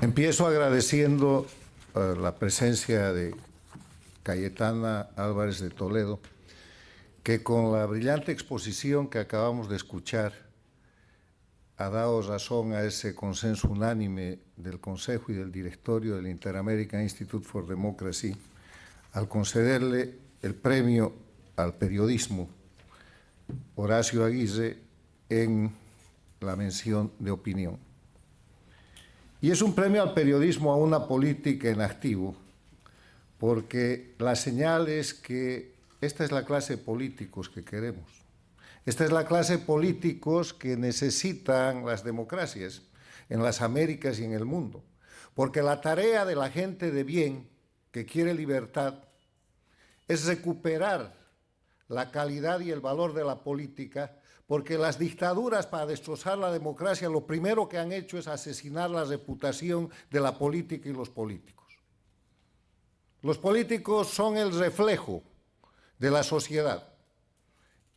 Empiezo agradeciendo la presencia de Cayetana Álvarez de Toledo, que con la brillante exposición que acabamos de escuchar ha dado razón a ese consenso unánime del Consejo y del Directorio del Inter-American Institute for Democracy al concederle el premio al periodismo Horacio Aguirre en la mención de opinión. Y es un premio al periodismo a una política en activo, porque la señal es que esta es la clase de políticos que queremos. Esta es la clase de políticos que necesitan las democracias en las Américas y en el mundo. Porque la tarea de la gente de bien que quiere libertad es recuperar la calidad y el valor de la política, porque las dictaduras, para destrozar la democracia, lo primero que han hecho es asesinar la reputación de la política y los políticos. Los políticos son el reflejo de la sociedad.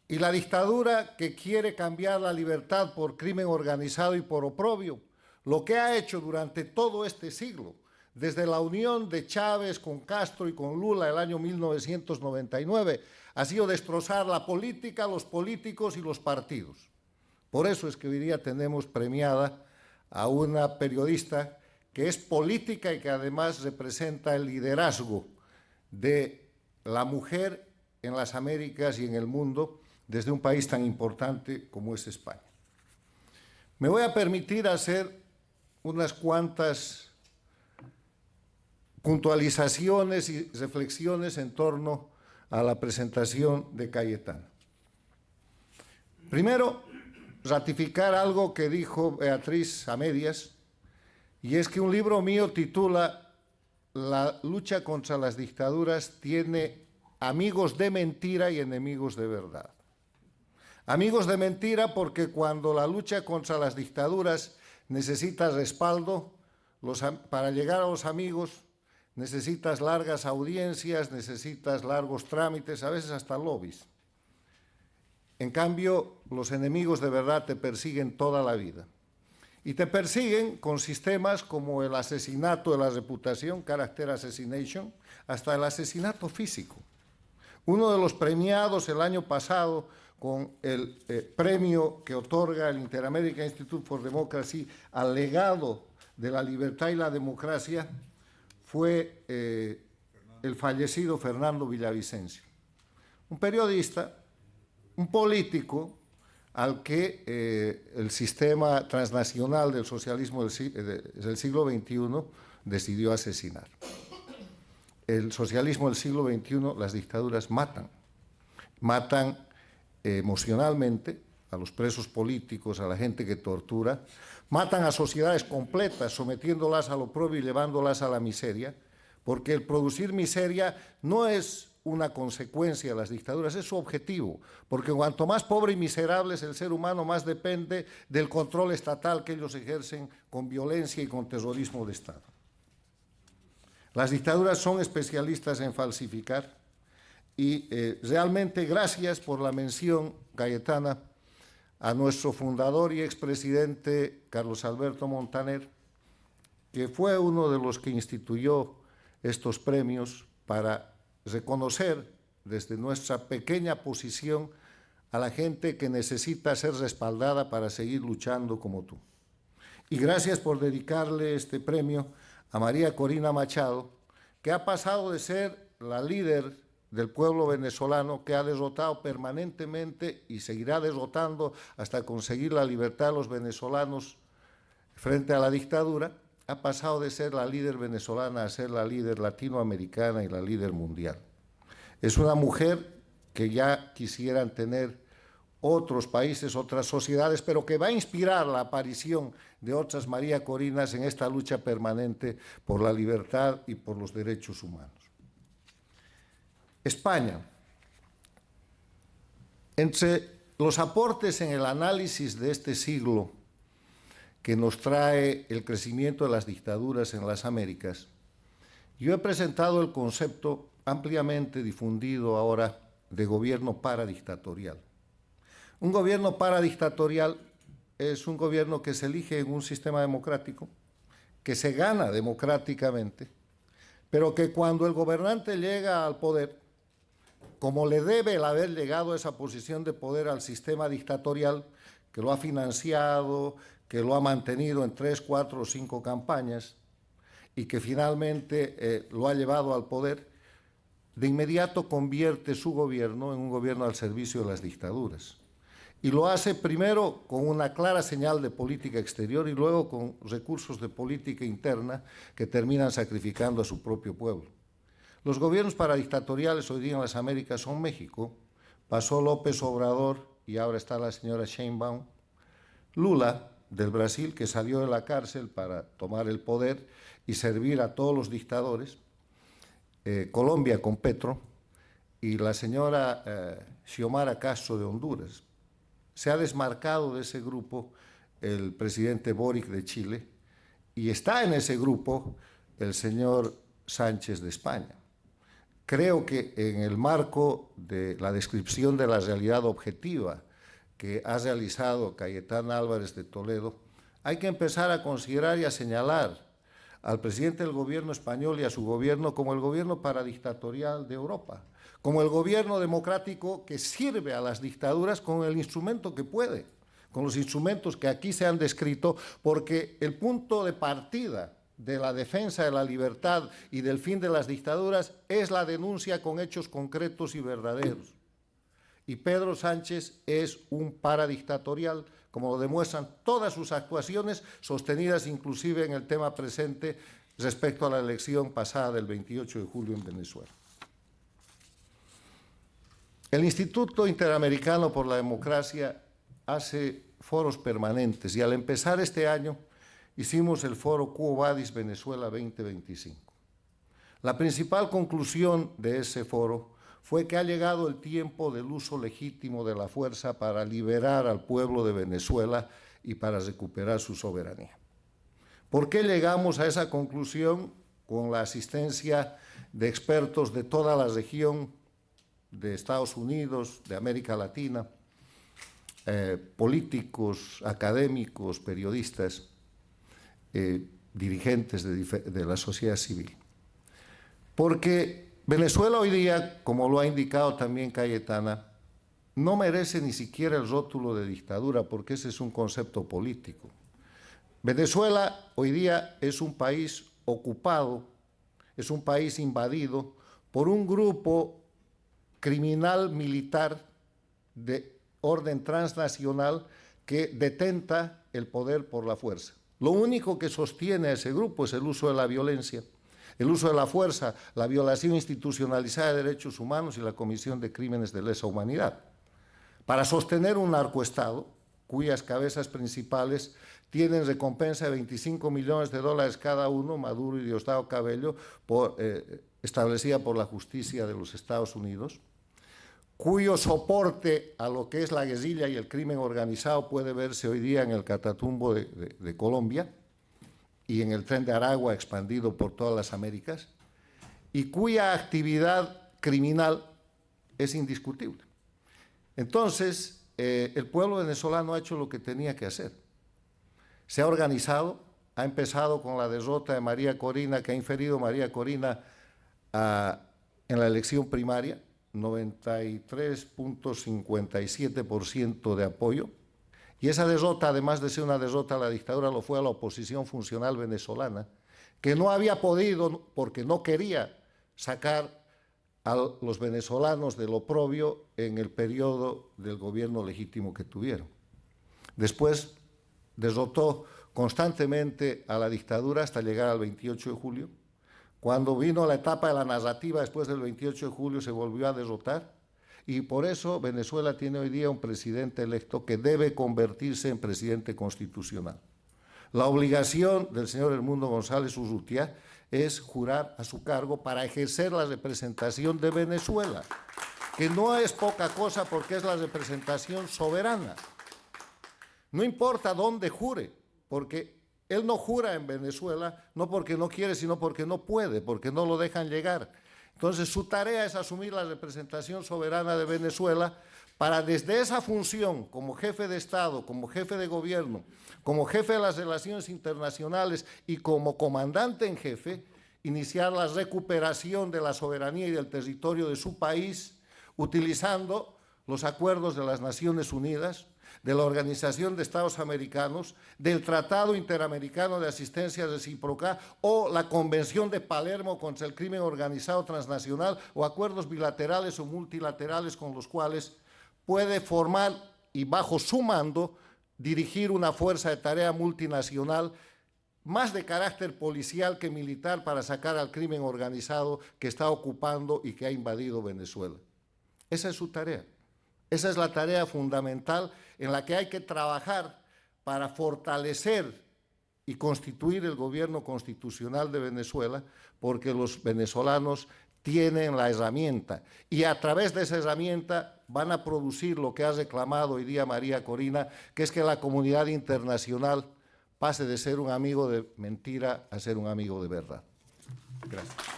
Y la dictadura que quiere cambiar la libertad por crimen organizado y por oprobio, lo que ha hecho durante todo este siglo, desde la unión de Chávez con Castro y con Lula el año 1999, ha sido destrozar la política, los políticos y los partidos. Por eso es que hoy día tenemos premiada a una periodista que es política y que además representa el liderazgo de la mujer en las Américas y en el mundo, desde un país tan importante como es España. Me voy a permitir hacer unas cuantas puntualizaciones y reflexiones en torno a la presentación de Cayetana. Primero, ratificar algo que dijo Beatriz a medias, y es que un libro mío titula La lucha contra las dictaduras tiene amigos de mentira y enemigos de verdad. Amigos de mentira porque cuando la lucha contra las dictaduras necesita respaldo, para llegar a los amigos necesitas largas audiencias, necesitas largos trámites, a veces hasta lobbies. En cambio, los enemigos de verdad te persiguen toda la vida. Y te persiguen con sistemas como el asesinato de la reputación, character assassination, hasta el asesinato físico. Uno de los premiados el año pasado con el premio que otorga el Inter-American Institute for Democracy al legado de la libertad y la democracia fue el fallecido Fernando Villavicencio, un periodista, un político al que el sistema transnacional del socialismo del siglo XXI decidió asesinar. El socialismo del siglo XXI, las dictaduras matan emocionalmente a los presos políticos, a la gente que tortura, matan a sociedades completas, sometiéndolas al oprobio y llevándolas a la miseria, porque el producir miseria no es una consecuencia de las dictaduras, es su objetivo, porque cuanto más pobre y miserable es el ser humano, más depende del control estatal que ellos ejercen con violencia y con terrorismo de Estado. Las dictaduras son especialistas en falsificar y realmente gracias por la mención, Cayetana, a nuestro fundador y expresidente Carlos Alberto Montaner, que fue uno de los que instituyó estos premios para reconocer desde nuestra pequeña posición a la gente que necesita ser respaldada para seguir luchando como tú. Y gracias por dedicarle este premio a María Corina Machado, que ha pasado de ser la líder del pueblo venezolano, que ha derrotado permanentemente y seguirá derrotando hasta conseguir la libertad de los venezolanos frente a la dictadura, ha pasado de ser la líder venezolana a ser la líder latinoamericana y la líder mundial. Es una mujer que ya quisieran tener otros países, otras sociedades, pero que va a inspirar la aparición de otras María Corinas en esta lucha permanente por la libertad y por los derechos humanos. España. Entre los aportes en el análisis de este siglo que nos trae el crecimiento de las dictaduras en las Américas, yo he presentado el concepto ampliamente difundido ahora de gobierno paradictatorial. Un gobierno paradictatorial es un gobierno que se elige en un sistema democrático, que se gana democráticamente, pero que cuando el gobernante llega al poder, como le debe el haber llegado a esa posición de poder al sistema dictatorial, que lo ha financiado, que lo ha mantenido en 3, 4 o 5 campañas, y que finalmente lo ha llevado al poder, de inmediato convierte su gobierno en un gobierno al servicio de las dictaduras. Y lo hace primero con una clara señal de política exterior y luego con recursos de política interna que terminan sacrificando a su propio pueblo. Los gobiernos paradictatoriales hoy día en las Américas son México, pasó López Obrador y ahora está la señora Sheinbaum, Lula del Brasil, que salió de la cárcel para tomar el poder y servir a todos los dictadores, Colombia con Petro, y la señora Xiomara Castro de Honduras. Se ha desmarcado de ese grupo el presidente Boric de Chile y está en ese grupo el señor Sánchez de España. Creo que en el marco de la descripción de la realidad objetiva que ha realizado Cayetana Álvarez de Toledo, hay que empezar a considerar y a señalar al presidente del gobierno español y a su gobierno como el gobierno paradictatorial de Europa, como el gobierno democrático que sirve a las dictaduras con el instrumento que puede, con los instrumentos que aquí se han descrito, porque el punto de partida de la defensa de la libertad y del fin de las dictaduras es la denuncia con hechos concretos y verdaderos. Y Pedro Sánchez es un paradictatorial, como lo demuestran todas sus actuaciones, sostenidas inclusive en el tema presente respecto a la elección pasada del 28 de julio en Venezuela. El Instituto Interamericano por la Democracia hace foros permanentes y al empezar este año hicimos el foro Quo Vadis Venezuela 2025. La principal conclusión de ese foro fue que ha llegado el tiempo del uso legítimo de la fuerza para liberar al pueblo de Venezuela y para recuperar su soberanía. ¿Por qué llegamos a esa conclusión? Con la asistencia de expertos de toda la región, de Estados Unidos, de América Latina, políticos, académicos, periodistas, dirigentes de la sociedad civil. Porque Venezuela hoy día, como lo ha indicado también Cayetana, no merece ni siquiera el rótulo de dictadura, porque ese es un concepto político. Venezuela hoy día es un país ocupado, es un país invadido por un grupo criminal militar de orden transnacional que detenta el poder por la fuerza. Lo único que sostiene a ese grupo es el uso de la violencia, el uso de la fuerza, la violación institucionalizada de derechos humanos y la comisión de crímenes de lesa humanidad. Para sostener un narcoestado, cuyas cabezas principales tienen recompensa de $25 millones cada uno, Maduro y Diosdado Cabello, establecida por la justicia de los Estados Unidos, cuyo soporte a lo que es la guerrilla y el crimen organizado puede verse hoy día en el Catatumbo de Colombia y en el Tren de Aragua expandido por todas las Américas, y cuya actividad criminal es indiscutible. Entonces, el pueblo venezolano ha hecho lo que tenía que hacer. Se ha organizado, ha empezado con la derrota de María Corina, que ha inferido María Corina en la elección primaria, 93.57% de apoyo, y esa derrota, además de ser una derrota a la dictadura, lo fue a la oposición funcional venezolana, que no había podido, porque no quería sacar a los venezolanos del oprobio en el periodo del gobierno legítimo que tuvieron. Después derrotó constantemente a la dictadura hasta llegar al 28 de julio. Cuando vino la etapa de la narrativa después del 28 de julio se volvió a derrotar. Y por eso Venezuela tiene hoy día un presidente electo que debe convertirse en presidente constitucional. La obligación del señor Edmundo González Urrutia es jurar a su cargo para ejercer la representación de Venezuela, que no es poca cosa porque es la representación soberana. No importa dónde jure, porque él no jura en Venezuela, no porque no quiere, sino porque no puede, porque no lo dejan llegar. Entonces, su tarea es asumir la representación soberana de Venezuela para, desde esa función, como jefe de Estado, como jefe de gobierno, como jefe de las relaciones internacionales y como comandante en jefe, iniciar la recuperación de la soberanía y del territorio de su país, utilizando los acuerdos de las Naciones Unidas, de la Organización de Estados Americanos, del Tratado Interamericano de Asistencia Recíproca o la Convención de Palermo contra el Crimen Organizado Transnacional o acuerdos bilaterales o multilaterales con los cuales puede formar y bajo su mando dirigir una fuerza de tarea multinacional más de carácter policial que militar para sacar al crimen organizado que está ocupando y que ha invadido Venezuela. Esa es su tarea. Esa es la tarea fundamental en la que hay que trabajar para fortalecer y constituir el gobierno constitucional de Venezuela, porque los venezolanos tienen la herramienta y a través de esa herramienta van a producir lo que ha reclamado hoy día María Corina, que es que la comunidad internacional pase de ser un amigo de mentira a ser un amigo de verdad. Gracias.